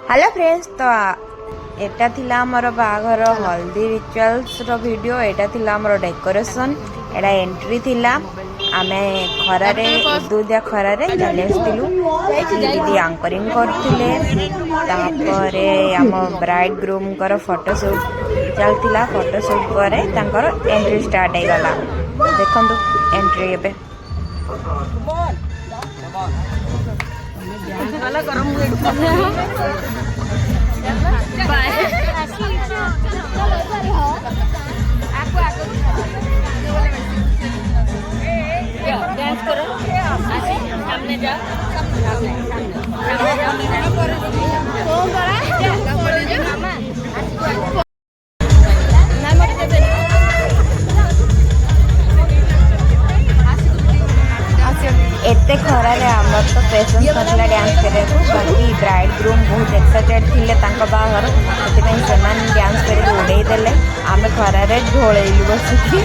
Hello friends, तो एटा थिला हमर बाघर हल्दी रिचुअल्स रो वीडियो। एटा थिला हमर डेकोरेशन, एटा एंट्री थिला। आमे खरारे उदुदिया खरारे चलेस्तिलु। दीदी एंकरिंग करथिले, तापरे हम ब्राइड ग्रूम कर फोटो शूट चलतिला। फोटो शूट करे तांकर एंट्री स्टार्ट हे गला। देखंतु एंट्री एबे वाला गरम डांस करो, सामने जाओ, एते खरारे आमर तो पेशेंस नथला डांस करे। बाकी ब्राइड ग्रूम बहुत एक्साइटेड थिले तांका बाहर, सेति सेमान डांस करे उड़ेई देले। आमे खरारे ढोळेइलु बसिकी।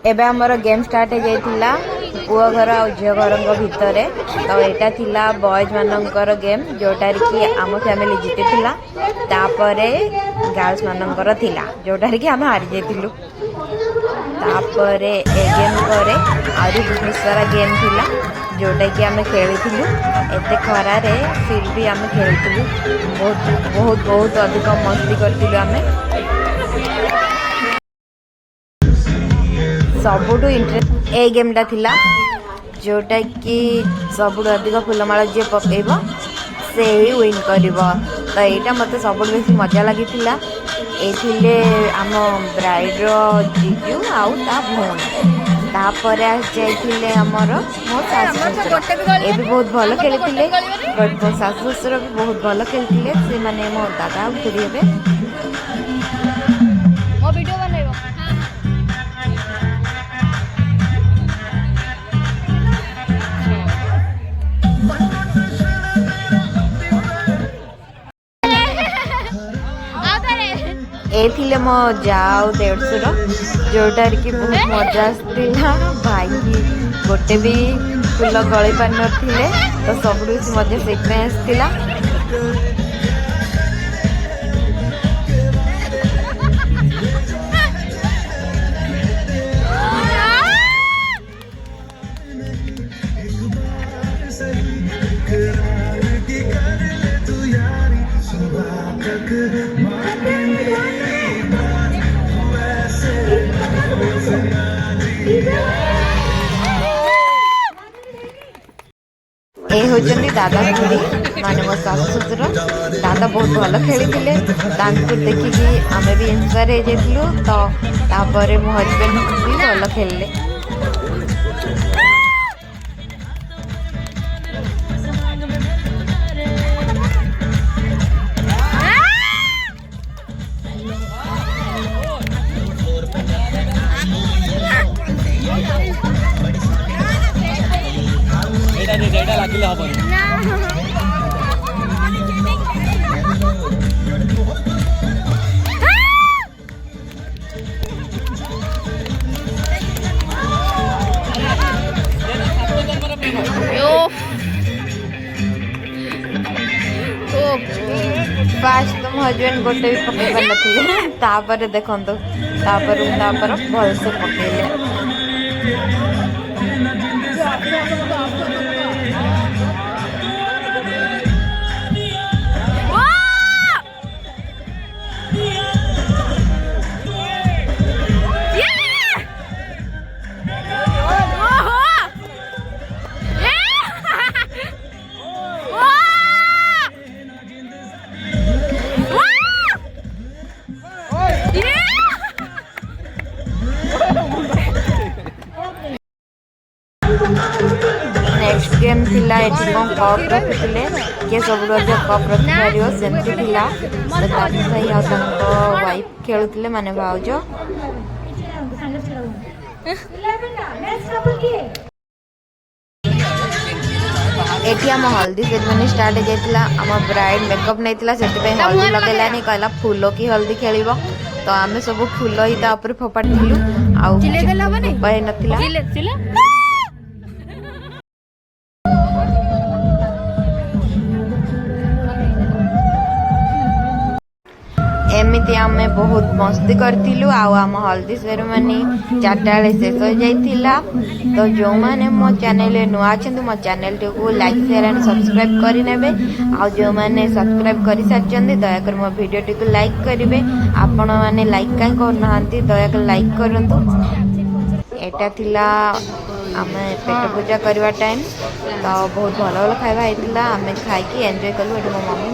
एबे हमर गेम स्टार्ट हो जाइतिला पुआ घर और झियो घर भितर। तो एटा थिला बॉयज मानकर गेम, जोटार कि आम फैमिली जीति थिला। तापरे गर्ल्स मानकर थिला, जोटार कि आम हारी जाइतिलु। तापरे ए गेम करे आरी बहुत सारा गेम थिला, जोटा कि आम खेलिथिलु। एते खरारे फिर भी आम खेलिथिलु। बहुत बहुत बहुत अधिक मस्ती करथिलु आमे। सबुठू इंटरेस्ट ए गेमटा थिला, जोटा कि सबुठू अधिक फुलमाला जे पकेब से ही विन करिब। तो यहाँ मत सब बेसी मजा लगी। एथिले आम ब्राइड जीजू आउ ता भौणी, तापर जाइए आमर मो सासु ससुर। ए भी बहुत भल खेली, बट मो सासु ससुर भी बहुत भल खेली। से माने मो दादा खुरी हेबे। मो वीडियो बनाइबो। ए मो जाओ देढ़शुर, जोटार कि बहुत मजा आसला। भाई गोटे भी फुल गली पार नथिले, तो सब मजा से आसला। ए होचंदी दादा खुड़ी माने मो सासु ससुर दादा बहुत भल खेली देखिकी आम भी इंस्पायर हो जाइलु तो तापर मो हजबैंड भी भल खेलले। লাগিলে হবনি फास्ट तुम हजबैंड गोटे भी पकई पार नथिले देखो भल से पकईले। नेक्स्ट गेम थिला एठी कोन कप रखिले के सब रोज कप रखि पारियो सेंति थिला तो ताकि सही आ तनको वाइफ खेलुतले माने भाउजो एठी हम हल्दी सेरेमनी स्टार्ट जाइतिला हम ब्राइड मेकअप नैतिला सेति पे हल्दी लगेलानी कहला फूलो की हल्दी खेलिबो तो आमे सब फूल ही ता ऊपर फोपाटिलु आ चिले देला बने उपाय नथिला चिले एमती आम बहुत मस्ती करथिलु आम हल्दी सेरेमनी 4टा बेले शेष हो जाइतिला। तो जो माने मो चैनल नुआ छथि मो चैनल को लाइक शेयर एंड सब्सक्राइब करि नेबे आ जो माने सब्सक्राइब करि सारचंदी दया कर मो वीडियो को लाइक करिवे आपण माने लाइक काई कर नहंती दया कर लाइक करंतु। एटा थिला आमे पेट पूजा करवा टाइम तो बहुत भल भल खाइबा हेतिला आमे खाई की एन्जॉय कलु एटा मो मम्मी